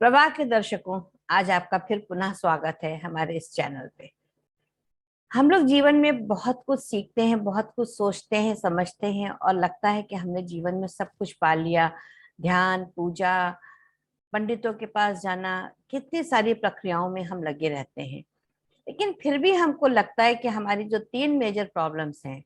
प्रवाह के दर्शकों, आज आपका फिर पुनः स्वागत है हमारे इस चैनल पे। हम लोग जीवन में बहुत कुछ सीखते हैं, बहुत कुछ सोचते हैं, समझते हैं और लगता है कि हमने जीवन में सब कुछ पा लिया। ध्यान, पूजा, पंडितों के पास जाना, कितनी सारी प्रक्रियाओं में हम लगे रहते हैं। लेकिन फिर भी हमको लगता है कि हमारी जो 3 मेजर प्रॉब्लम्स हैं,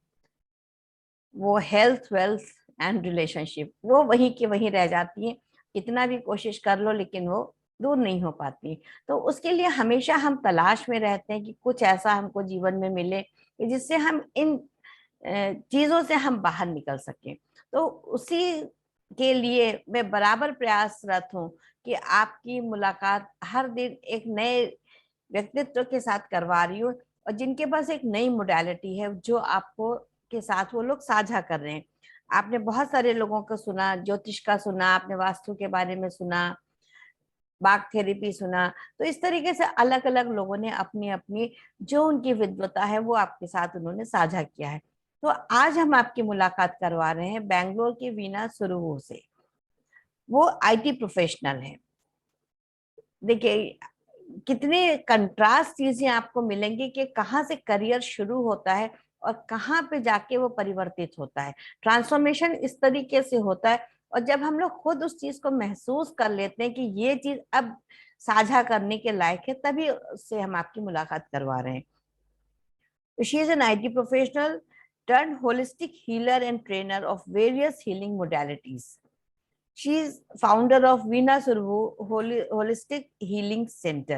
वो हेल्थ, वेल्थ एंड रिलेशनशिप, वो वहीं की वहीं रह जाती हैं। कितना भी कोशिश कर लो लेकिन वो दूर नहीं हो पाती। तो उसके लिए हमेशा हम तलाश में रहते हैं कि कुछ ऐसा हमको जीवन में मिले कि जिससे हम इन चीजों से हम बाहर निकल सकें। तो उसी के लिए मैं बराबर प्रयासरत हूँ कि आपकी मुलाकात हर दिन एक नए व्यक्तित्व के साथ करवा रही हूँ, और जिनके पास एक नई मोडालिटी है जो आपको के साथ वो लोग साझा कर रहे हैं। आपने बहुत सारे लोगों को सुना, ज्योतिष का सुना, आपने वास्तु के बारे में सुना, बाग थेरेपी सुना। तो इस तरीके से अलग अलग लोगों ने अपनी अपनी जो उनकी विद्वता है वो आपके साथ उन्होंने साझा किया है। तो आज हम आपकी मुलाकात करवा रहे हैं बैंगलोर के वीना सुरुवु से। वो आईटी प्रोफेशनल है। देखिए, कितने कंट्रास्ट चीजें आपको मिलेंगी कि कहाँ से करियर शुरू होता है और कहाँ पे जाके वो परिवर्तित होता है। ट्रांसफॉर्मेशन इस तरीके से होता है, और जब हम लोग खुद उस चीज को महसूस कर लेते हैं कि ये चीज अब साझा करने के लायक है, तभी उससे हम आपकी मुलाकात करवा रहे हैं। तो she is an IT professional turn holistic healer and trainer of various healing modalities. She is founder of Veena Suruvu Holistic Healing Center.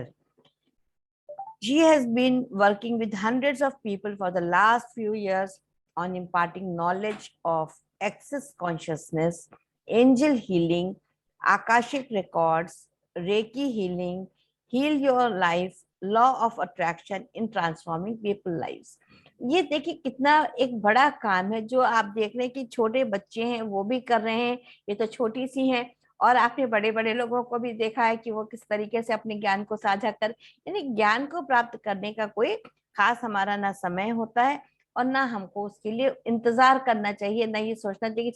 She has been working with hundreds of people for the last few years on imparting knowledge of access consciousness, angel healing, Akashic records, Reiki healing, heal your life, law of attraction in transforming people lives. ये देखिए कितना एक बड़ा काम है जो आप देख रहे हैं कि छोटे बच्चे हैं वो भी कर रहे हैं। ये तो छोटी सी हैं, और आपने बड़े बड़े लोगों को भी देखा है कि वो किस तरीके से अपने ज्ञान को साझा कर, यानी ज्ञान को प्राप्त करने का कोई खास हमारा ना समय होता है और ना हमको उसके लिए इंतजार करना चाहिए, ना ये सोचना चाहिए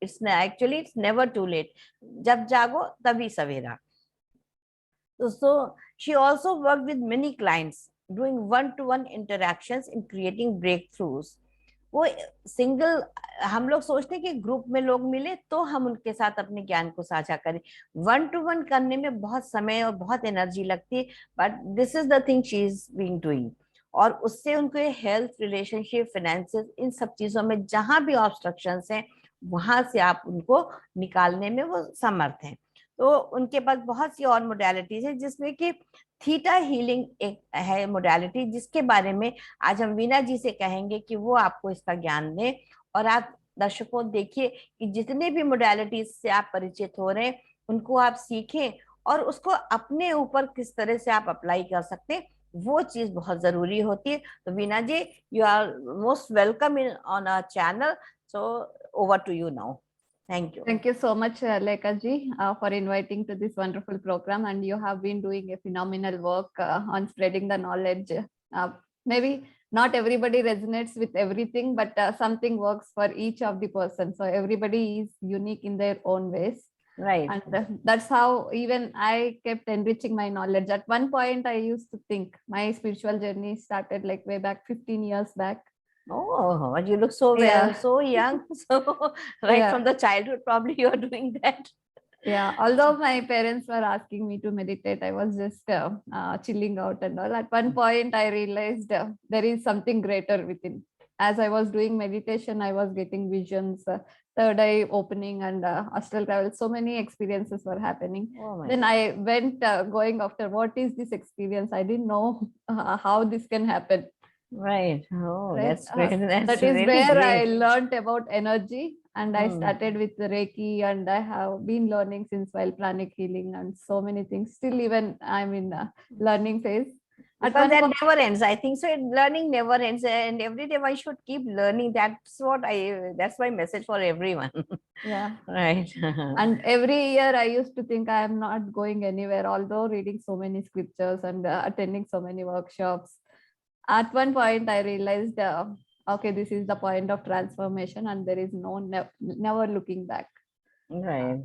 इट्स नेवर टू लेट। जब जागो तभी सवेरा। So she also worked with many clients doing one-to-one interactions in creating breakthroughs. वो सिंगल, हम लोग सोचते हैं कि ग्रुप में लोग मिले तो हम उनके साथ अपने ज्ञान को साझा करें। 1-to-1 करने में बहुत समय और बहुत एनर्जी लगती है, but this is the thing she is being doing. और उससे उनको हेल्थ, रिलेशनशिप, फाइनेंसेस, इन सब चीजों में जहां भी ऑब्स्ट्रक्शंस हैं वहां से आप उनको निकालने में वो समर्थ हैं। तो उनके पास बहुत सी और मोडालिटीज है, जिसमें कि थीटा हीलिंग एक है मोडालिटी, जिसके बारे में आज हम वीना जी से कहेंगे कि वो आपको इसका ज्ञान दें। और आप दर्शकों देखिए कि जितने भी मोडालिटीज से आप परिचित हो रहे हैं उनको आप सीखें और उसको अपने ऊपर किस तरह से आप अप्लाई कर सकते हैं, वो चीज बहुत जरूरी होती है। तो Veena ji, you are most welcome in on our channel. So over to you now. Thank you. Thank you so much, Lekha ji, for inviting to this wonderful program. And you have been doing a phenomenal work on spreading the knowledge. Maybe not everybody resonates with everything, but something works for each of the person. So everybody is unique in their own ways. Right. And that's how even I kept enriching my knowledge. At one point, I used to think my spiritual journey started like way back 15 years back. Oh, you look so well, Yeah. so young. So right Yeah. from the childhood, probably you are doing that. Yeah, although my parents were asking me to meditate, I was just chilling out and all. At one point, I realized there is something greater within. As I was doing meditation, I was getting visions, third eye opening, and astral travel. So many experiences were happening. Oh my Then God. I went going after what is this experience? I didn't know how this can happen. Right. Oh, Right. that's great. That's That is really where I great. learned about energy, and I started with the Reiki, and I have been learning since while pranic healing and so many things. Still, even I'm in learning phase. At Because one that point, never ends. I think so. Learning never ends, and every day one should keep learning. That's my message for everyone. yeah. Right. And every year I used to think I am not going anywhere, although reading so many scriptures and attending so many workshops. At one point, I realized, okay, this is the point of transformation, and there is never looking back. Right.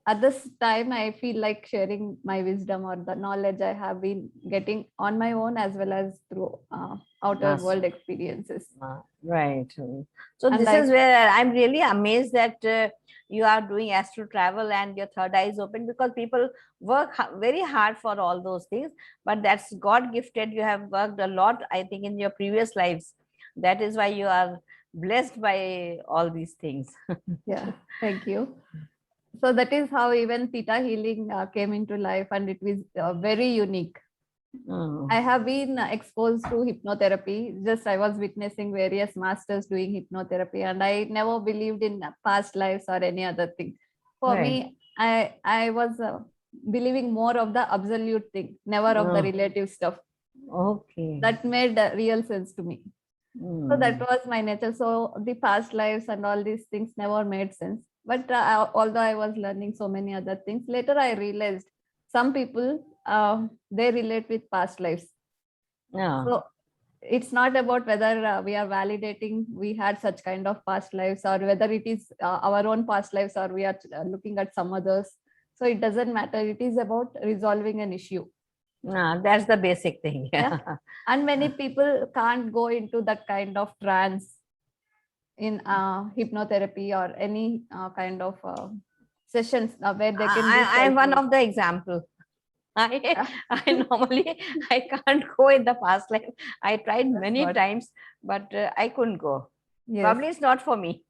at this time, I feel like sharing my wisdom or the knowledge I have been getting on my own as well as through outer Yes. world experiences. Right. So And this like, is where I'm really amazed that you are doing astral travel and your third eye is open, because people work very hard for all those things, but that's God gifted. You have worked a lot, I think, in your previous lives. That is why you are blessed by all these things. yeah, thank you. So that is how even Theta healing came into life, and it was very unique. Mm. I have been exposed to hypnotherapy. Just I was witnessing various masters doing hypnotherapy, and I never believed in past lives or any other thing. For Right. me, I was believing more of the absolute thing, never of the Oh, relative stuff. okay. That made real sense to me. So that was my nature. So the past lives and all these things never made sense. But although I was learning so many other things, later I realized some people they relate with past lives. Yeah. So it's not about whether we are validating we had such kind of past lives, or whether it is our own past lives, or we are looking at some others. So it doesn't matter. It is about resolving an issue. That's the basic thing. Yeah. And many people can't go into that kind of trance in hypnotherapy or any kind of sessions where they can be I'm one self-healed. of the example. I, Yeah, I normally I can't go in the past life. I tried that's many what. times, but I couldn't go. Yes. Probably it's not for me.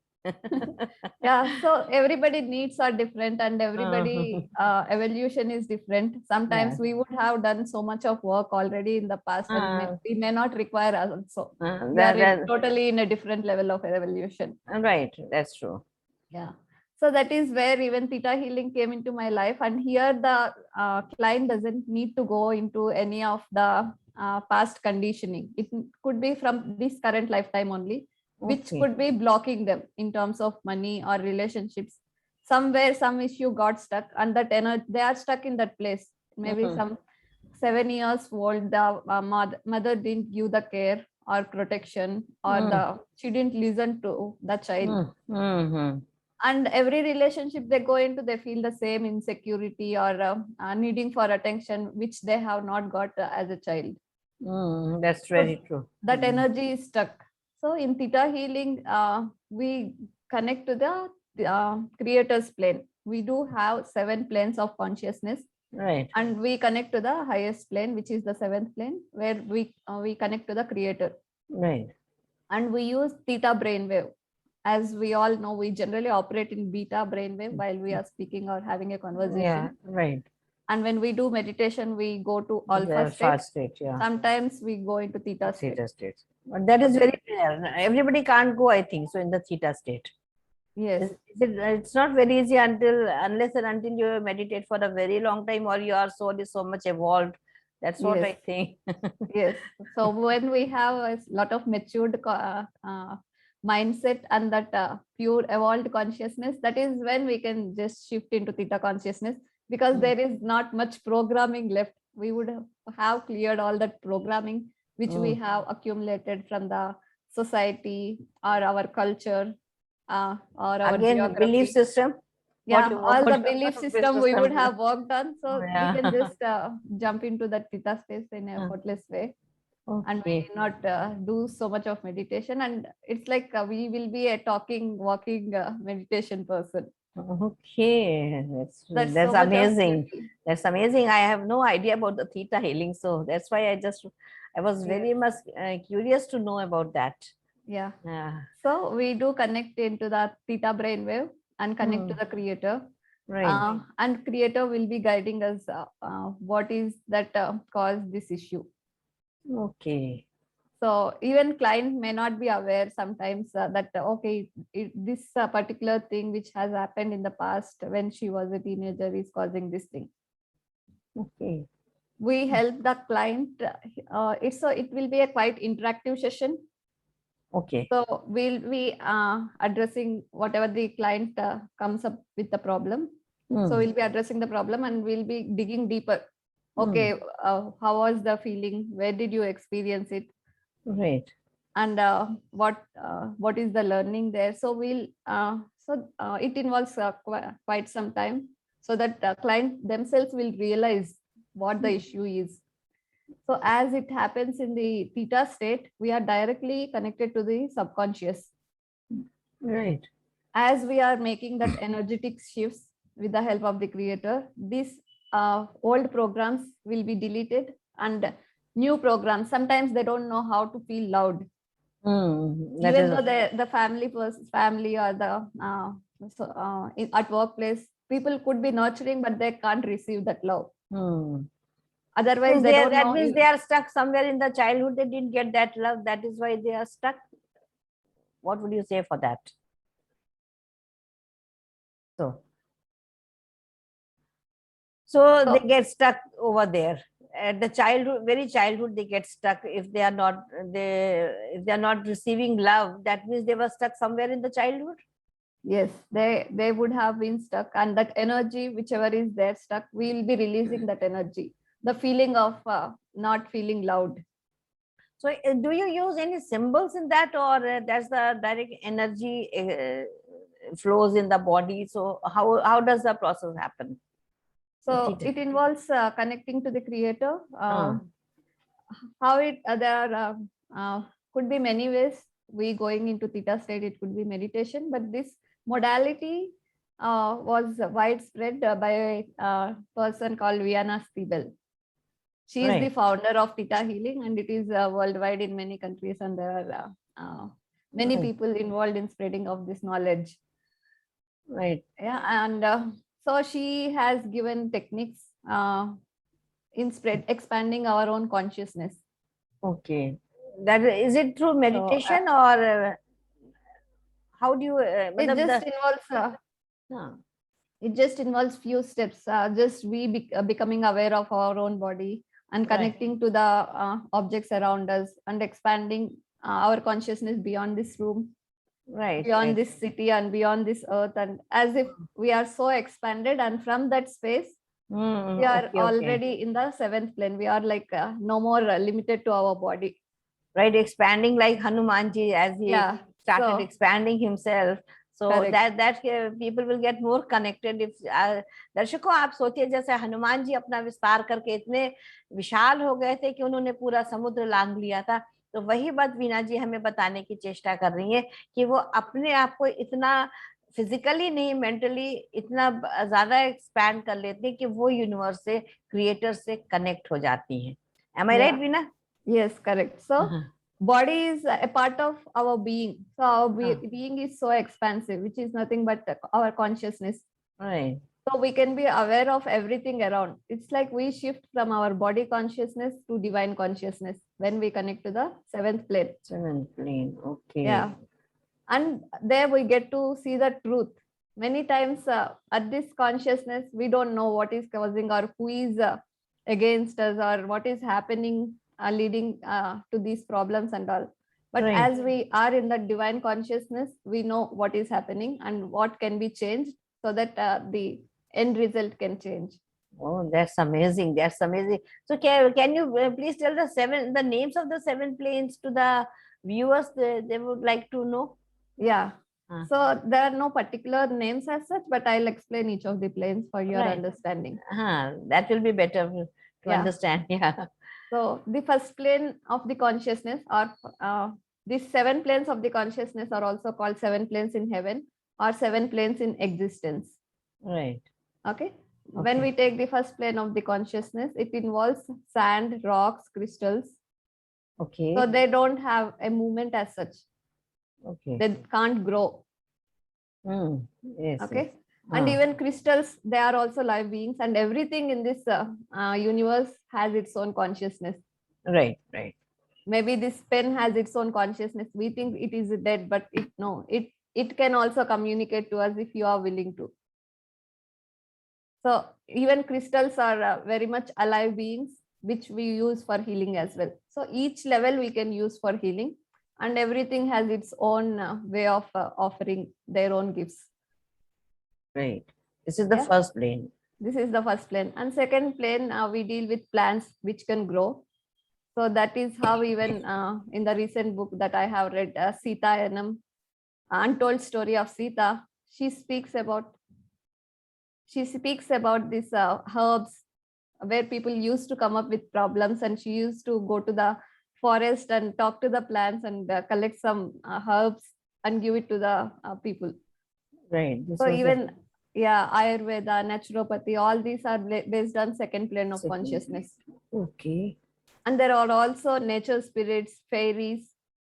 Yeah, so everybody needs are different, and Uh, everybody evolution is different. Sometimes yeah. we would have done so much of work already in the past, and we may not require also. We are totally in a different level of evolution. Right, that's true. Yeah. So that is where even Theta healing came into my life. And here the client doesn't need to go into any of the past conditioning. It could be from this current lifetime only, which Okay. could be blocking them in terms of money or relationships. Somewhere some issue got stuck, and that they are stuck in that place. Maybe some 7 years old, the mother didn't give the care or protection, or she didn't listen to the child. And every relationship they go into, they feel the same insecurity or needing for attention, which they have not got as a child. That's very true. That energy is stuck. So in Theta healing, we connect to the creator's plane. We do have 7 planes of consciousness. Right. And we connect to the highest plane, which is the 7th plane, where we connect to the creator. Right. And we use theta brainwave. As we all know, we generally operate in beta brainwave while we are speaking or having a conversation. Yeah, right. And when we do meditation, we go to alpha state. Yeah. Sometimes we go into theta state. Theta state. But that is very rare. Everybody can't go, I think, so in the theta state. Yes. It's not very easy unless and until you meditate for a very long time, or your soul is so much evolved. That's what I think. Yes. So when we have a lot of matured mindset and that pure evolved consciousness, that is when we can just shift into theta consciousness, because there is not much programming left. We would have cleared all that programming which we have accumulated from the society or our culture or our geography. Belief system. Yeah, all the belief system we would have worked on. So we can just jump into that theta space in a effortless way. And we not do so much of meditation. And it's like we will be a talking, walking meditation person. Okay, that's so amazing. That's amazing. I have no idea about the theta healing, so that's why I was very much curious to know about that. Yeah. So we do connect into the theta brainwave and connect to the creator. Right. And creator will be guiding us what is that caused this issue. Okay. So even client may not be aware sometimes that okay, this particular thing which has happened in the past when she was a teenager is causing this thing. Okay. We help the client. It will be a quite interactive session. Okay. So we'll be addressing whatever the client comes up with the problem. So we'll be addressing the problem and we'll be digging deeper. Okay, how was the feeling? Where did you experience it? Right. And what is the learning there? So we'll it involves quite some time. so that client themselves will realize what the issue is. So as it happens in the theta state, we are directly connected to the subconscious. Right. As we are making that energetic shifts with the help of the creator, these old programs will be deleted and new programs. Sometimes they don't know how to feel loud. That Even is though the family or the at workplace, people could be nurturing, but they can't receive that love. Otherwise, they don't that know. means they are stuck somewhere in the childhood. They didn't get that love. That is why they are stuck. What would you say for that? So they get stuck over there. At the childhood, very childhood, they get stuck. If they are not receiving love, that means they were stuck somewhere in the childhood. Yes, they would have been stuck, and that energy, whichever is there stuck, we will be releasing that energy. The feeling of not feeling loud. So do you use any symbols in that, or that's the direct energy flows in the body? So how does the process happen? So it involves connecting to the creator. How it there could be many ways. We going into theta state, it could be meditation, but this modality was widespread by a person called Veena. She is the founder of Theta healing, and it is worldwide in many countries, and there are many people involved in spreading of this knowledge. Right. Yeah, and so she has given techniques in expanding our own consciousness. Okay. That is it through meditation, or how do you? It just involves. It just involves few steps. Just we becoming aware of our own body and connecting to the objects around us and expanding our consciousness beyond this room, beyond this city and beyond this earth, and as if we are so expanded, and from that space we are already in the seventh plane. We are like no more limited to our body. Right, expanding like Hanumanji as he started expanding himself. So that people will get more connected. If दर्शकों आप सोचिए जैसे हनुमान जी अपना विस्तार करके इतने विशाल हो गए थे कि उन्होंने पूरा समुद्र लांघ लिया था, तो वही बात वीणा जी हमें बताने की चेष्टा कर रही है कि वो अपने आप को इतना फिजिकली नहीं मेंटली इतना ज्यादा एक्सपैंड कर लेती है कि वो यूनिवर्स से क्रिएटर से कनेक्ट हो जाती हैं. Am I right, Veena? Yes, correct. So body is a part of our being. So our being is so expansive, which is nothing but our consciousness. Right. So we can be aware of everything around. It's like we shift from our body consciousness to divine consciousness when we connect to the seventh plane. Seventh plane. Okay. Yeah. And there we get to see the truth. Many times at this consciousness, we don't know what is causing or who is against us or what is happening leading to these problems and all. But as we are in the divine consciousness, we know what is happening and what can be changed so that the end result can change. Oh, that's amazing. That's amazing. So can you please tell the names of the seven planes to the viewers? They would like to know. Yeah. So there are no particular names as such, but I'll explain each of the planes for your understanding. That will be better to understand. Yeah. So the first plane of the consciousness, or these seven planes of the consciousness are also called seven planes in heaven or seven planes in existence. Right. Okay. When we take the first plane of the consciousness, it involves sand, rocks, crystals. Okay. So they don't have a movement as such. Okay. They can't grow. Yes. Okay. Yes. And even crystals, they are also live beings, and everything in this universe has its own consciousness. Right, right. Maybe this pen has its own consciousness. We think it is dead, but it can also communicate to us if you are willing to. So even crystals are very much alive beings, which we use for healing as well. So each level we can use for healing, and everything has its own way of offering their own gifts. Right. This is the first plane. This is the first plane. And second plane, we deal with plants which can grow. So that is how even in the recent book that I have read, Sita, Untold Story of Sita, she speaks about she speaks about these herbs where people used to come up with problems, and she used to go to the forest and talk to the plants and collect some herbs and give it to the people. Right. This So was even Ayurveda, naturopathy, all these are based on second plane of second. consciousness. Okay. And there are also nature spirits, fairies.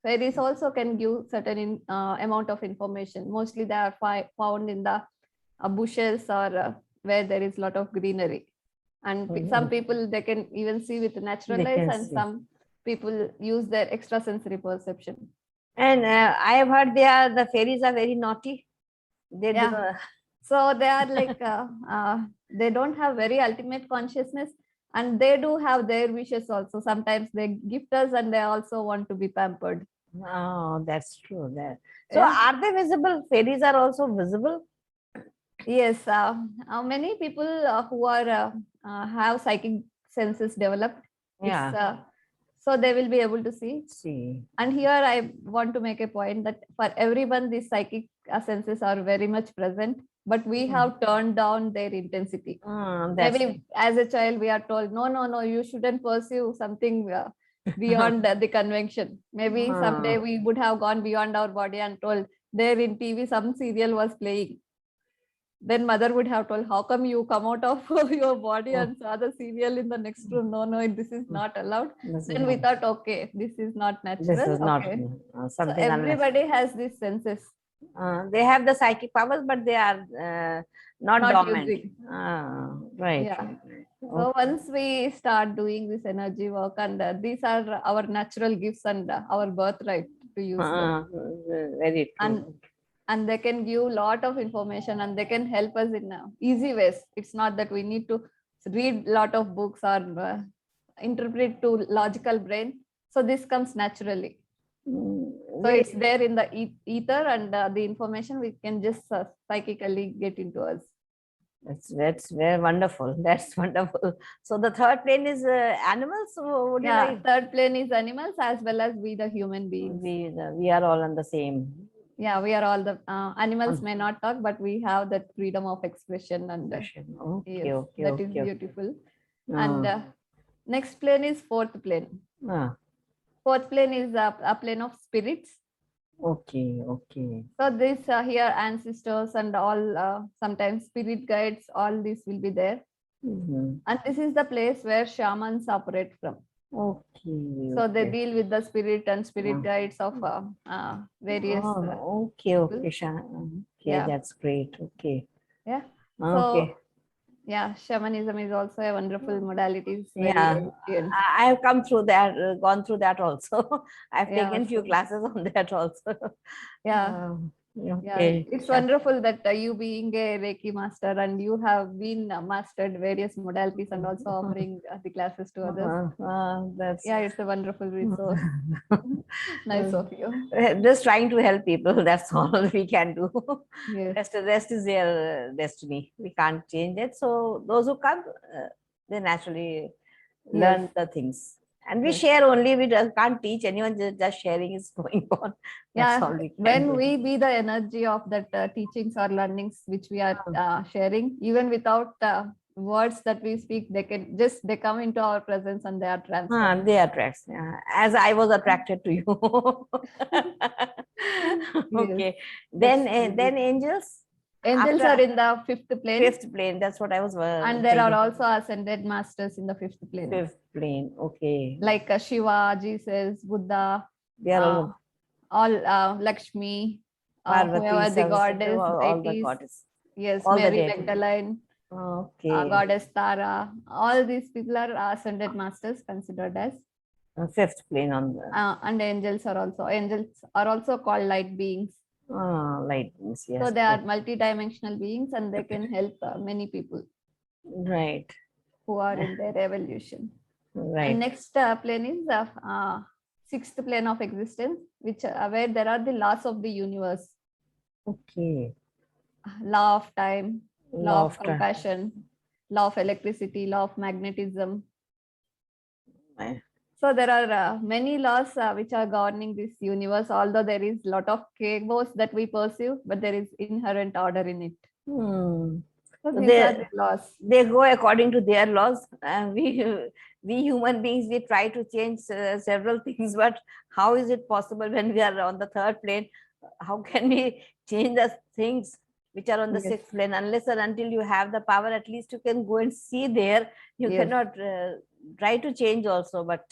Fairies also can give certain amount of information. Mostly they are found in the bushes or where there is a lot of greenery. And some people, they can even see with natural They eyes, can and see. some people use their extrasensory perception. And I have heard the fairies are very naughty. They do. So they are like they don't have very ultimate consciousness, and they do have their wishes also. Sometimes they gift us, and they also want to be pampered. Oh, that's true. So are they visible? Fairies are also visible? Yes. Many people who are have psychic senses developed. Yeah. So they will be able to see. See. And here I want to make a point that for everyone, these psychic senses are very much present, but we have turned down their intensity. Maybe as a child, we are told, no, you shouldn't pursue something beyond the convention. Maybe someday we would have gone beyond our body and told, there in TV, some serial was playing. Then mother would have told, how come you come out of your body and saw the serial in the next room? No, this is not allowed. Then we thought, okay, this is not natural. This is not so everybody has these senses. They have the psychic powers, but they are not dormant. Right. Yeah. So once we start doing this energy work, and these are our natural gifts and our birthright to use them. Very true. And they can give a lot of information, and they can help us in easy ways. It's not that we need to read a lot of books or interpret to logical brain. So this comes naturally. So it's there in the ether, and the information we can just psychically get into us. That's very wonderful. That's wonderful. So the third plane is animals. Third plane is animals, as well as we the human beings. We are all on the same. Yeah, we are all the animals may not talk, but we have that freedom of expression, and that is beautiful. And next plane is fourth plane. Fourth plane is a plane of spirits. Okay. So this here ancestors and all, sometimes spirit guides, all this will be there. And this is the place where shamans operate from. Okay. So they deal with the spirit and spirit guides of various. Okay, that's great. Okay. Yeah. So shamanism is also a wonderful modality. I have come through that, gone through that also. I've taken few classes on that also. It's wonderful that you being a Reiki master, and you have been mastered various modalities and also offering the classes to others. It's a wonderful resource. Nice of you. Just trying to help people, that's all we can do. Rest is their destiny. We can't change it. So those who come, they naturally learn the things. And we share only, we can't teach anyone, just sharing is going on. That's all we can when do. we be the energy of that teachings or learnings which we are sharing, even without words that we speak, they come into our presence and they are transformed. They attract, as I was attracted to you. Okay. Then angels? Angels are in the fifth plane. Fifth plane, that's what I was and there are also ascended masters in the fifth plane. Fifth plane, okay. Like Shiva, Jesus, Buddha, they are all Lakshmi, Parvati, the goddess, all the goddess. Yes, all Mary Magdalene, goddess Tara. All these people are ascended masters, considered as fifth plane on the. And angels are also called light beings. Light beings, yes. So they are multi-dimensional beings, and they can help many people. Right. Who are in their evolution. Right. And next plane is sixth plane of existence, which where there are the laws of the universe. Okay. Law of time, law of compassion, law of electricity, law of magnetism. So there are many laws which are governing this universe, although there is a lot of chaos that we perceive, but there is inherent order in it. So So these are the laws. they go according to their laws. We human beings, we try to change several things, but how is it possible when we are on the third plane? How can we change the things which are on the Yes. sixth plane? Unless and until you have the power, at least you can go and see there. You Yes. cannot try to change also. But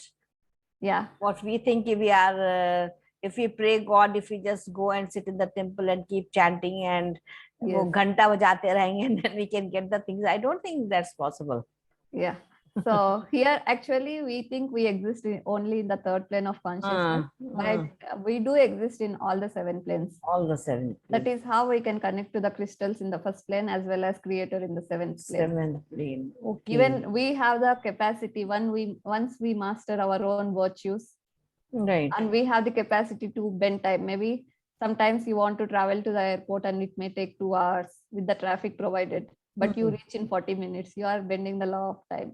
Yeah. what we think, if we pray God, if we just go and sit in the temple and keep chanting and वो Yes. घंटा बजाते रहेंगे and then we can get the things, I don't think that's possible. Yeah. So here actually we think we exist only in the third plane of consciousness, but we do exist in all the 7 planes. All the 7 That planes. is how we can connect to the crystals in the first plane as well as creator in the 7th plane. 7th plane. Okay. Even we have the capacity once we master our own virtues, Right. and we have the capacity to bend time. Maybe sometimes you want to travel to the airport and it may take 2 hours with the traffic provided, but you reach in 40 minutes. You are bending the law of time.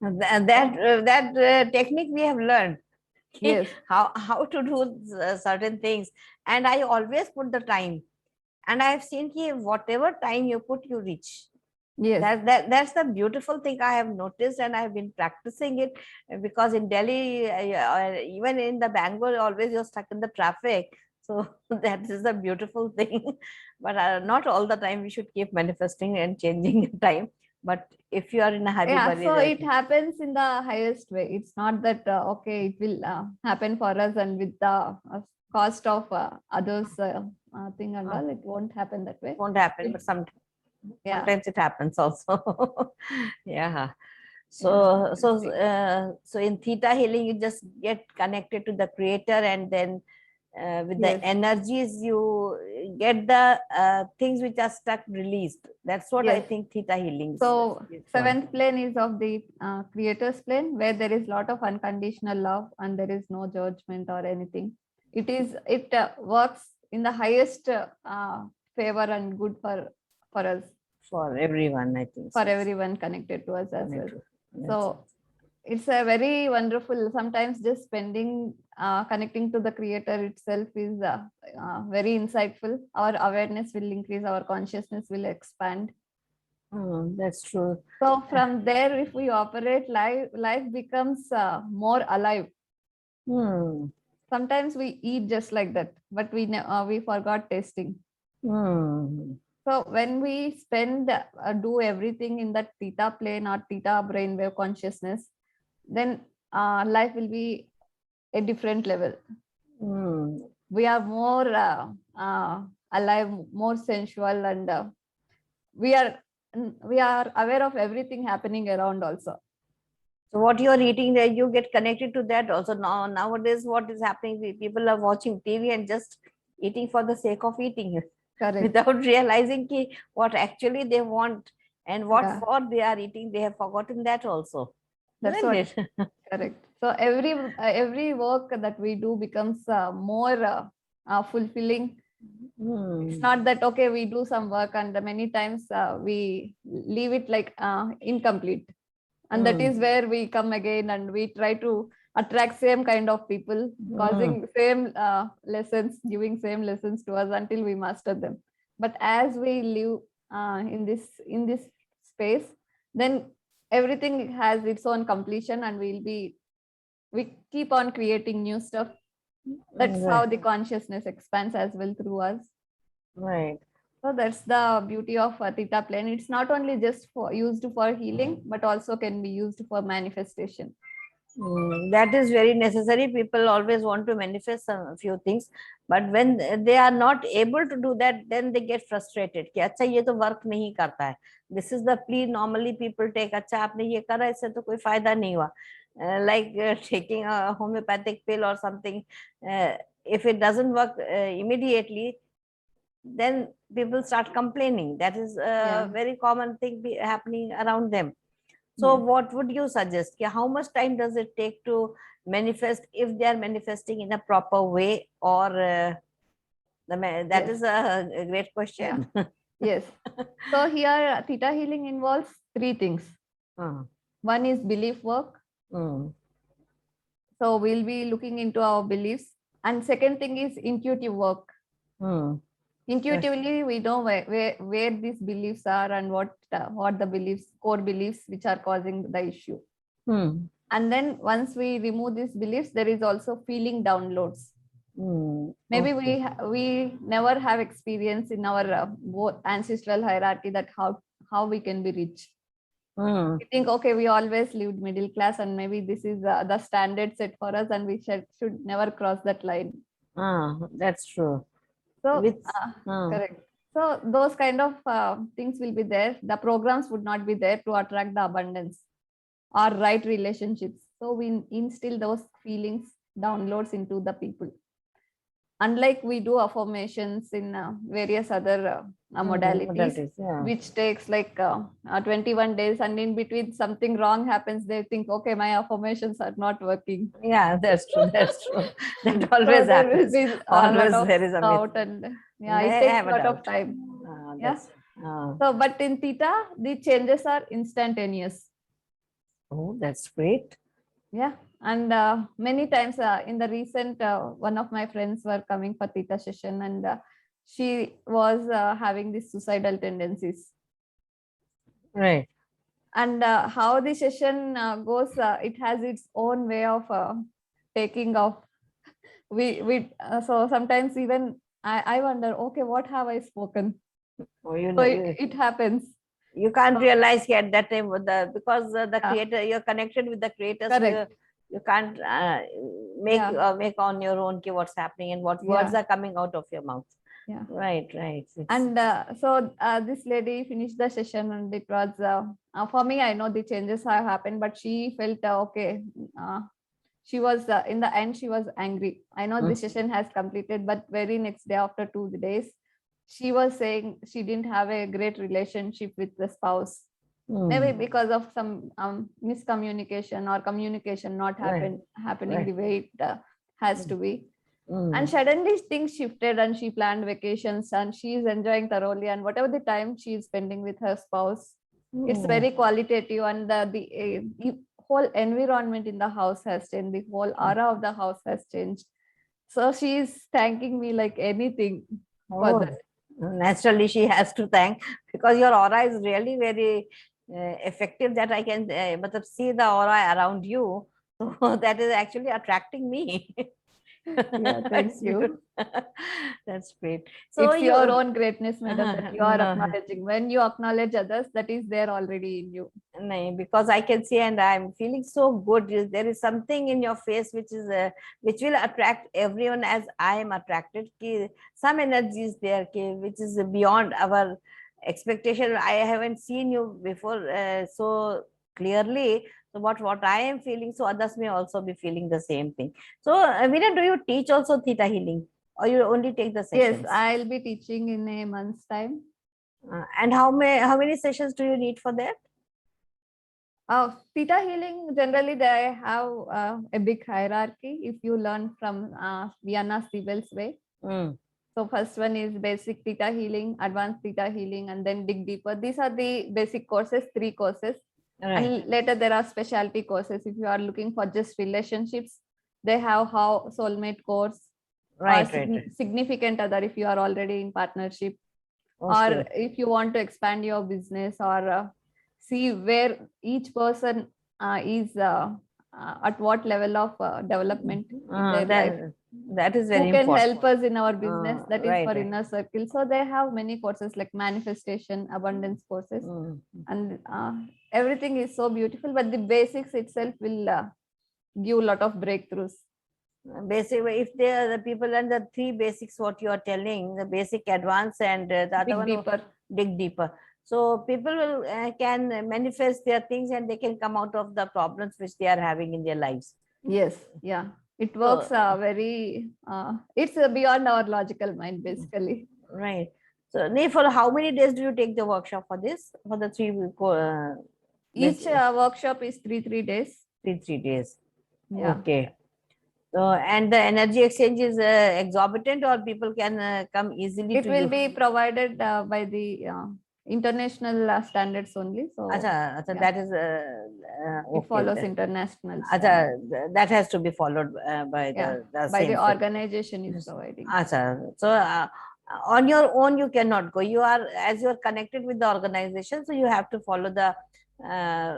That technique we have learned. Yes. How to do certain things, and I always put the time, and I have seen whatever time you put, you reach. Yes. That's the beautiful thing I have noticed, and I have been practicing it, because in Delhi, even in the Bangalore, always you're stuck in the traffic. So that is the beautiful thing. But not all the time we should keep manifesting and changing time. But if you are in a hurry, Yeah, so it happens in the highest way. It's not that okay, it will happen for us and with the cost of others thing and all. It won't happen that way. Won't happen, but sometimes it happens also. Yeah. So in Theta healing, you just get connected to the creator, and then with the energies you get the things which are stuck released. That's what I think Theta healing. So 7th plane is of the creator's plane, where there is a lot of unconditional love and there is no judgment or anything. It works in the highest favor and good for us. For everyone, I think. For everyone connected to us as well. So it's a very wonderful, sometimes just spending connecting to the creator itself is very insightful. Our awareness will increase, our consciousness will expand. That's true. So from there, if we operate, life becomes more alive. Sometimes we eat just like that, but we forgot tasting. So when we do everything in that Theta plane or Theta brainwave consciousness, then life will be a different level. We are more alive, more sensual, and we are aware of everything happening around also. So what you are eating there, you get connected to that also. Nowadays, what is happening? People are watching TV and just eating for the sake of eating. Correct. Without realizing what actually they want and what for they are eating. They have forgotten that also. That's what it? Correct. So every work that we do becomes more fulfilling. It's not that okay, we do some work and many times we leave it like incomplete, and that is where we come again and we try to attract same kind of people, causing same lessons, giving same lessons to us until we master them. But as we live in this space, then everything has its own completion, and we keep on creating new stuff. That's how the consciousness expands as well through us. Right. So that's the beauty of Theta plane. It's not only just used for healing, but also can be used for manifestation. That is very necessary. People always want to manifest a few things, but when they are not able to do that, then they get frustrated. कि अच्छा ये तो work नहीं करता है. This is the plea normally people take. अच्छा आपने ये करा, इससे तो कोई फायदा नहीं हुआ. Like taking a homeopathic pill or something. If it doesn't work immediately, then people start complaining. That is a very common thing happening around them. So what would you suggest? How much time does it take to manifest if they are manifesting in a proper way, or that is a great question. Yes. So here Theta healing involves 3 things. One is belief work. So we'll be looking into our beliefs. And second thing is intuitive work. Intuitively, we know where these beliefs are and what the beliefs, core beliefs, which are causing the issue. And then once we remove these beliefs, there is also feeling downloads. Maybe we never have experience in our ancestral hierarchy that how we can be rich. We think, okay, we always lived middle class, and maybe this is the standard set for us, and we should never cross that line. That's true. So correct. So those kind of things will be there. The programs would not be there to attract the abundance or right relationships. So we instill those feelings, downloads into the people. Unlike we do affirmations in various other modalities, which takes like 21 days, and in between something wrong happens, they think, okay, my affirmations are not working. Yeah, that's true. That's true. That always happens. Always there is a doubt, and it takes a lot of time. So, but in Theta, the changes are instantaneous. Oh, that's great. Yeah. And many times in the recent, one of my friends were coming for Theta session, and she was having these suicidal tendencies. Right. And how the session goes, it has its own way of taking off. So sometimes even I wonder, okay, what have I spoken? It happens. You can't realize at that time because the creator, you're connected with the creator. So you can't make on your own what's happening and what words are coming out of your mouth. Right. And so this lady finished the session, and it was for me, I know the changes have happened, but she felt okay. She was in the end, she was angry. I know the session has completed, but very next day, after 2 days, she was saying she didn't have a great relationship with the spouse. Maybe because of some miscommunication or communication not happening the way it has to be. And suddenly things shifted, and she planned vacations, and she is enjoying thoroughly, and whatever the time she is spending with her spouse, it's very qualitative, and the whole environment in the house has changed. The whole aura of the house has changed. So she is thanking me like anything for that. Naturally, she has to thank, because your aura is really very effective, that I can see the aura around you. So that is actually attracting me. Yeah, thank you. That's great. So it's your own greatness, madam, that you are acknowledging. When you acknowledge others, that is there already in you. No, because I can see, and I'm feeling so good. There is something in your face which is which will attract everyone as I am attracted. Some energy is there which is beyond our expectation. I haven't seen you before so clearly. So what I am feeling, so others may also be feeling the same thing. So Veena, do you teach also Theta healing, or you only take the sessions? Yes, I'll be teaching in a month's time. And how many sessions do you need for that? Theta healing, generally they have a big hierarchy if you learn from Veena Siebel's way. So first one is basic Theta healing, advanced Theta healing, and then dig deeper. These are the basic courses, 3 courses. And later there are specialty courses. If you are looking for just relationships, they have how soulmate course, significant other if you are already in partnership, or if you want to expand your business, or see where each person is at what level of development in their life. That is very important. Who can important. help us in our business, that is for inner circle. So they have many courses like manifestation, abundance courses, and everything is so beautiful, but the basics itself will give a lot of breakthroughs. Basically, if they are the people and the 3 basics, what you are telling, the basic, advanced, and the other one, dig deeper. So people will can manifest their things, and they can come out of the problems which they are having in their lives. Yes, yeah, it works very. It's beyond our logical mind, basically. Right. So, for how many days do you take the workshop for this? For the 3 each workshop is 3 days. 3 days. Yeah. Okay. So, and the energy exchange is exorbitant, or people can come easily? It will be provided by the international standards only. So that is it follows international standards. That has to be followed by the organization is providing. So On your own you cannot go. You are, as you are connected with the organization, so you have to follow the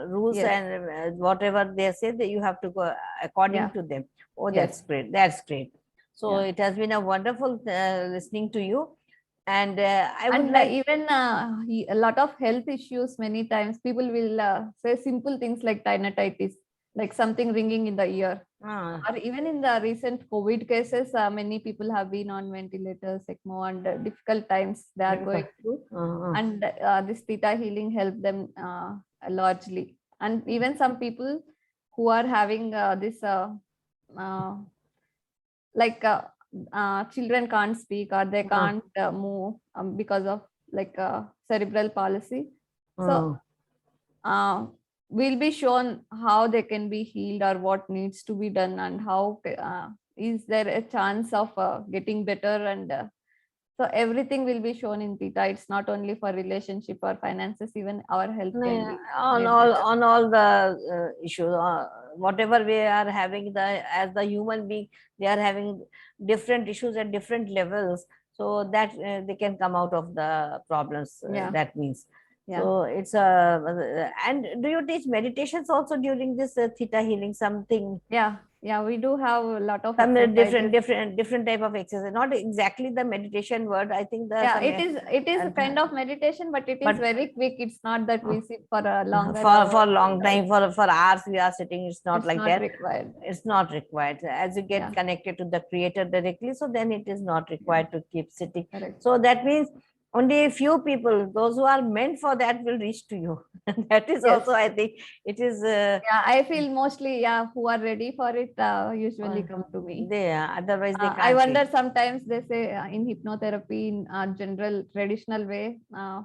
rules, Yes. and whatever they say, that you have to go according Yeah. to them. Oh, Yes. that's great, that's great. So Yeah. it has been a wonderful listening to you. And I would And like, even a lot of health issues, many times people will say simple things like tinnitus, like something ringing in the ear. Or even in the recent COVID cases, many people have been on ventilators, ECMO, and difficult times they are going through. And this theta healing helped them largely. And even some people who are having this uh, like children can't speak or they can't move because of like cerebral palsy. So we'll be shown how they can be healed or what needs to be done, and how is there a chance of getting better, and so everything will be shown in theta. It's not only for relationship or finances, even our health can be made better. on all the issues, whatever we are having, the as the human being, they are having different issues at different levels, so that they can come out of the problems. Yeah. That means, Yeah. so it's a and do you teach meditations also during this theta healing, something? Yeah, we do have a lot of Some exercises. different type of exercise, not exactly the meditation word, I think the Yeah, some it is a kind of meditation, but it is but very quick. It's not that we sit for a longer for hours long and time, for hours we are sitting. It's not it's like not that. required. It's not required. As you get Yeah. connected to the creator directly, so then it is not required to keep sitting. Correct. So that means only a few people, those who are meant for that, will reach to you. That is Yes. also, I think, it is Yeah, I feel mostly, yeah, who are ready for it usually come to me. they otherwise they I can't wonder reach. sometimes they say in hypnotherapy, in general traditional way,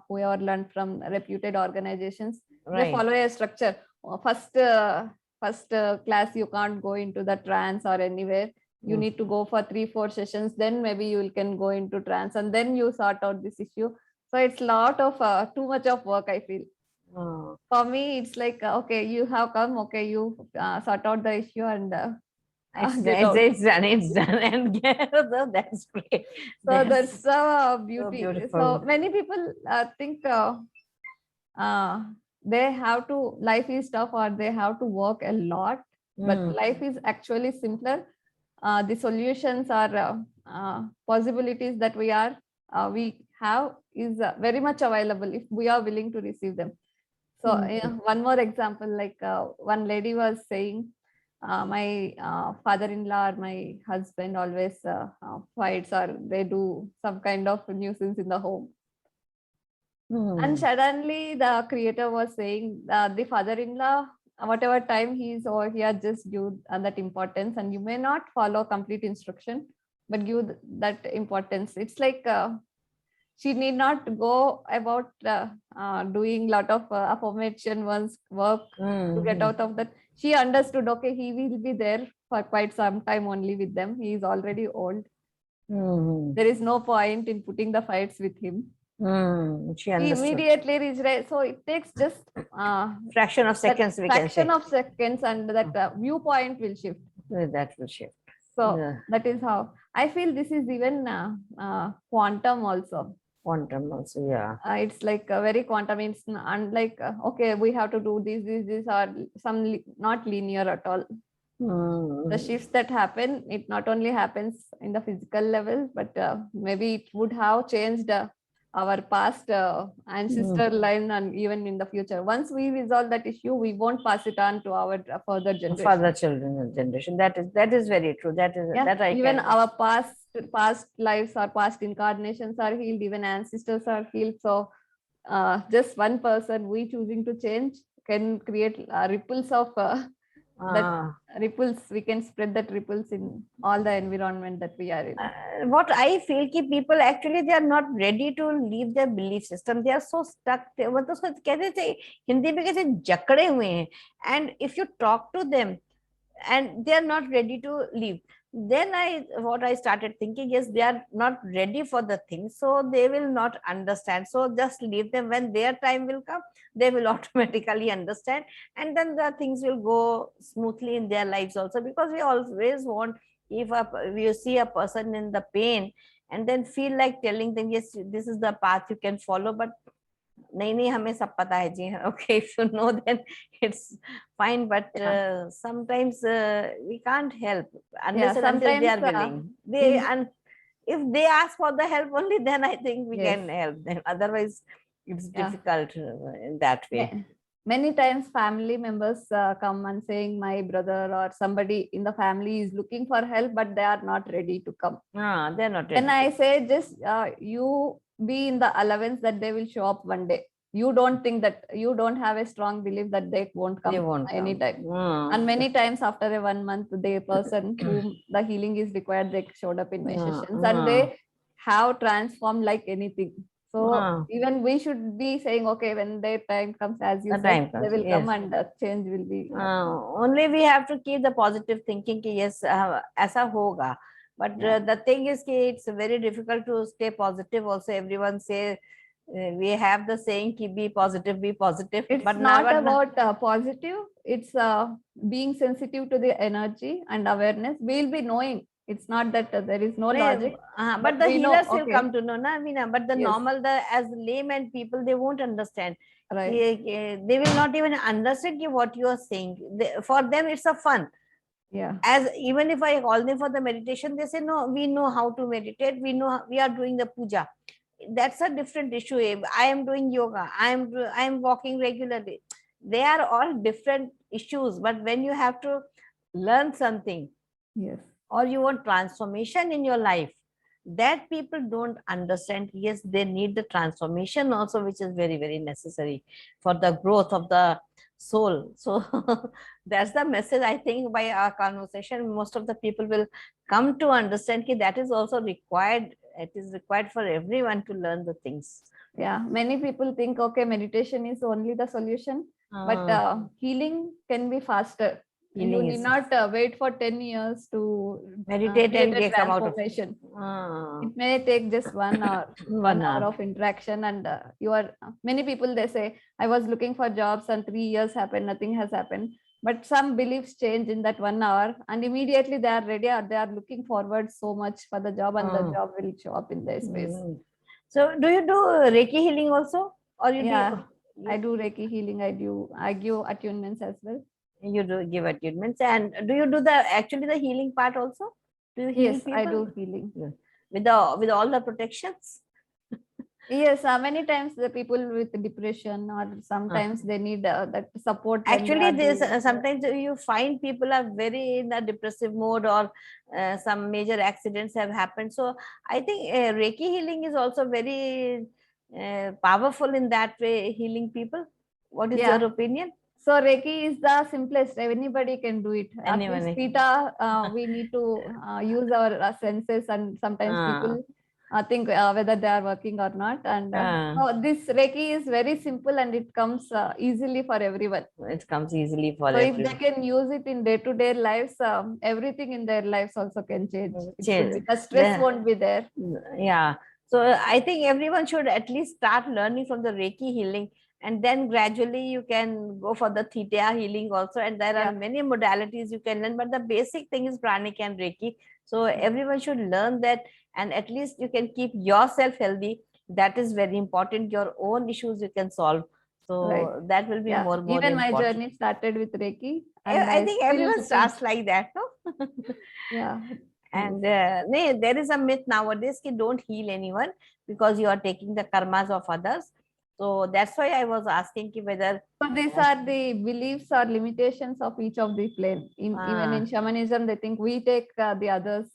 whoever learned from reputed organizations, they Right. follow a structure. First class you can't go into the trance or anywhere. You need to go for 3-4 sessions, then maybe you can go into trance, and then you sort out this issue. So it's lot of too much of work, I feel. For me, it's like okay, you have come, okay, you sort out the issue, and it's done, it's done. And so that's great. So that's so beauty. beautiful. So many people think they have to, life is tough or they have to work a lot, but life is actually simpler. The solutions are possibilities that we have is very much available if we are willing to receive them. So one more example, like one lady was saying, my father-in-law or my husband always fights or they do some kind of nuisance in the home. And suddenly the creator was saying the father-in-law, whatever time he is over here, just give that importance, and you may not follow complete instruction, but give that importance. It's like she need not go about doing lot of affirmation once work to get out of that. She understood, okay, he will be there for quite some time only with them. He is already old. There is no point in putting the fights with him. She He understood. immediately reached right. So it takes just Fraction of seconds, we can say. fraction of seconds, and that viewpoint will shift. That will shift. So that is how I feel. This is even quantum also. Quantum also, yeah. It's like very quantum. It's unlike okay, we have to do this are some not linear at all. The shifts that happen, it not only happens in the physical level, but maybe it would have changed our past ancestor line, and even in the future. Once we resolve that issue, we won't pass it on to our further generation. Further children generation. That is very true. That is that I even can. Our past lives or past incarnations are healed. Even ancestors are healed. So just one person we choosing to change can create ripples of that ripples. We can spread that ripples in all the environment that we are in. What I feel कि people actually they are not ready to leave their belief system. They are so stuck. मतलब उसको कहते थे हिंदी में कैसे जकड़े हुए हैं. And if you talk to them, and they are not ready to leave, then what I started thinking is they are not ready for the thing, so they will not understand. So just leave them. When their time will come, they will automatically understand, and then the things will go smoothly in their lives also. Because we always want, if we see a person in the pain, and then feel like telling them, yes, this is the path you can follow, but नहीं हमें सब पता है जी, okay, if you know then it's fine, but sometimes we can't help unless and until they are willing. And if they ask for the help only, then I think we can help them. Otherwise it's difficult in that way. Many times family members come and saying my brother or somebody in the family is looking for help, but they are not ready to come. They're not ready. Then I say, just you be in the allowance that they will show up one day. You don't think that, you don't have a strong belief that they won't come anytime. And many times after a 1 month, the person whom the healing is required, they showed up in my sessions and they have transformed like anything. So even we should be saying, okay, when their time comes, as you said, they will come and the change will be. Only we have to keep the positive thinking, ki yes, aisa hoga. But the thing is, ki it's very difficult to stay positive. Also, everyone say we have the saying, ki be positive, be positive. It's but not about positive. It's being sensitive to the energy and awareness. We'll be knowing. It's not that there is no logic. But the healers will come to know, na, Veena. But the normal, as layman people, they won't understand. They will not even understand what you are saying. For them, it's a fun. As even if I call them for the meditation, they say, no, we know how to meditate. We know we are doing the puja. That's a different issue. I am doing yoga. I am walking regularly. They are all different issues. But when you have to learn something, or you want transformation in your life, that people don't understand. Yes, they need the transformation also, which is very, very necessary for the growth of the soul. So that's the message. I think by our conversation, most of the people will come to understand that is also required. It is required for everyone to learn the things. Many people think, okay, meditation is only the solution, but healing can be faster. You need not wait for 10 years to meditate and get transformation. It may take just 1 hour, 1 hour of interaction, and many people, they say, I was looking for jobs and 3 years happened, nothing has happened. But some beliefs change in that 1 hour, and immediately they are ready, or they are looking forward so much for the job, and the job will show up in their space. So do you do Reiki healing also? Or you I do Reiki healing. I give attunements as well. You do give attunements, and do you do the healing part also? Do you heal people? I do healing with all the protections. Yes, many times the people with depression, or sometimes they need that support. Actually, sometimes you find people are very in a depressive mode, or some major accidents have happened. So I think Reiki healing is also very powerful in that way, healing people. What is your opinion? So Reiki is the simplest. Anybody can do it. At least Theta, we need to use our senses, and sometimes people think whether they are working or not. And this Reiki is very simple, and it comes easily for everyone. It comes easily for everyone. If they can use it in day-to-day lives, everything in their lives also can change. The stress won't be there. So I think everyone should at least start learning from the Reiki healing. And then gradually you can go for the Theta healing also. And there are many modalities you can learn. But the basic thing is pranic and Reiki. So everyone should learn that. And at least you can keep yourself healthy. That is very important. Your own issues you can solve. So that will be more Even important. My journey started with Reiki. And I think everyone starts like that, no? And there is a myth nowadays that don't heal anyone because you are taking the karmas of others. So that's why I was asking whether. So these are the beliefs or limitations of each of the plane. Even in shamanism, they think we take the other's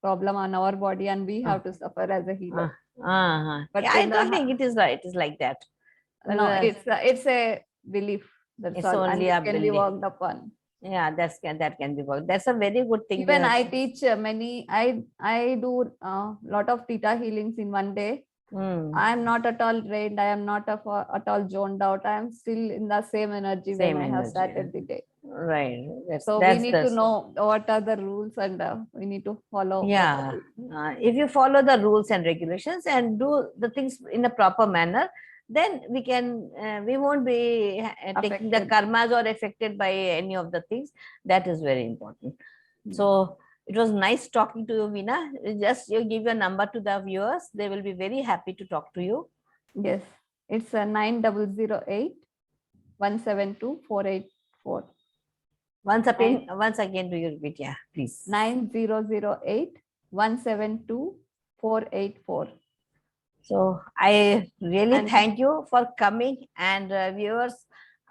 problem on our body, and we have to suffer as a healer. But I don't think it is right. It is like that. No, it's a belief. That's all. Only and it can be worked upon. That can be worked. That's a very good thing. Even I teach many. I do a lot of Theta healings in one day. I am not at all drained. I am not at all zoned out. I am still in the same energy when I have started the day. Right. We need to know what are the rules, and we need to follow. If you follow the rules and regulations and do the things in a proper manner, then we won't be taking the karmas or affected by any of the things. That is very important. So It was nice talking to you, Veena. Just you give your number to the viewers. They will be very happy to talk to you. Yes, it's a 9008 172 484. Once again, do you repeat? Yeah, please. 9008 172 484. So I really And- thank you for coming and viewers,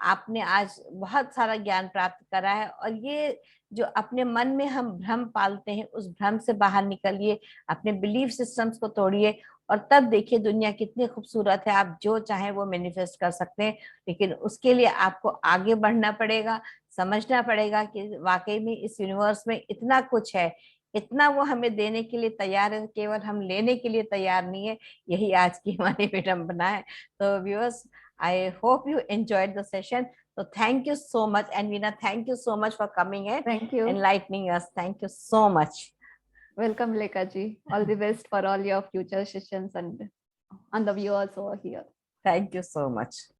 आपने आज बहुत सारा ज्ञान प्राप्त करा है, और ये जो अपने मन में हम भ्रम पालते हैं, उस भ्रम से बाहर निकलिए, अपने बिलीफ सिस्टम्स को तोड़िए, और तब देखिए दुनिया कितनी खूबसूरत है। आप जो चाहें वो मैनिफेस्ट कर सकते हैं, लेकिन उसके लिए आपको आगे बढ़ना पड़ेगा, समझना पड़ेगा कि वाकई में इस यूनिवर्स में इतना कुछ है, इतना वो हमें देने के लिए तैयार है, केवल हम लेने के लिए तैयार नहीं है। यही आज की हमारी विडंबना है। तो viewers, I hope you enjoyed the session. So thank you so much, and Veena, thank you so much for coming in. Thank you. Enlightening us. Thank you so much. Welcome, Lekha ji. All the best for all your future sessions and the viewers over here. Thank you so much.